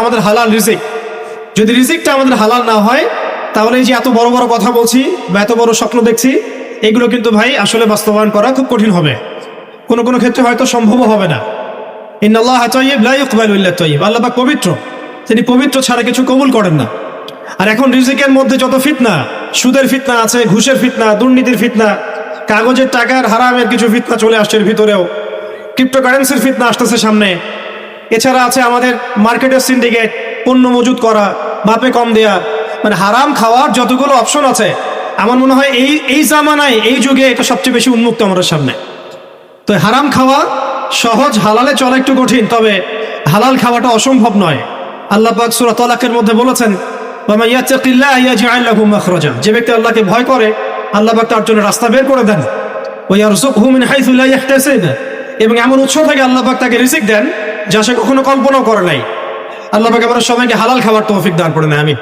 আমাদের হালাল রিজিক, যদি রিজিকটা আমাদের হালাল না হয় তাহলে এই যে এত বড় বড় কথা বলছি বা এত বড় স্বপ্ন দেখছি, এগুলো কিন্তু ভাই আসলে বাস্তবায়ন করা খুব কঠিন হবে, কোনো কোনো ক্ষেত্রে হয়তো সম্ভবও হবে না। ইন্নাল্লাহা তাইয়্যিব লা ইকবালু ইল্লা তাইয়্যিব, আল্লাহ পাক পবিত্র, তিনি পবিত্র ছাড়া কিছু কবুল করেন না। আর এখন রিজিকের মধ্যে যত ফিতনা, সুদের ফিতনা আছে, ঘুষের ফিতনা, দুর্নীতির ফিতনা, কাগজের টাকার হারামের কিছু ফিতনা চলে আসছে এর ভিতরেও, ক্রিপ্টোকারেন্সির ফিতনা আসতেছে সামনে। এছাড়া আছে আমাদের মার্কেটের সিন্ডিকেট, পণ্য মজুত করা, মাপে কম দেয়া, মানে হারাম খাওয়ার যতগুলো অপশন আছে, আমার মনে হয় এই জামানায় এই যুগে এটা সবচেয়ে বেশি উন্মুক্ত আমাদের সামনে। তো হারাম খাওয়া সহজ, হালালে চলা একটু কঠিন, তবে হালাল খাওয়াটা অসম্ভব নয়। আল্লাহ পাক সূরা তালাকের মধ্যে বলেছেন, ওয়া মান ইয়াত্তাকিল্লাহ ইয়াজআল লাহু মাখরাজা, যে ব্যক্তি আল্লাহকে ভয় করে আল্লাহ পাক তার জন্য রাস্তা বের করে দেন। ওয়া ইয়ারযুকহু মিন হাইথু লা ইয়াহতাসিব, এবং এমন উৎস থেকে আল্লাহ পাক তাকে রিজিক দেন যা সে কখনো কল্পনাও করে নাই। আল্লাহ পাক আমাদের সবাইকে হালাল খাবার তৌফিক দান করেন, আমিন।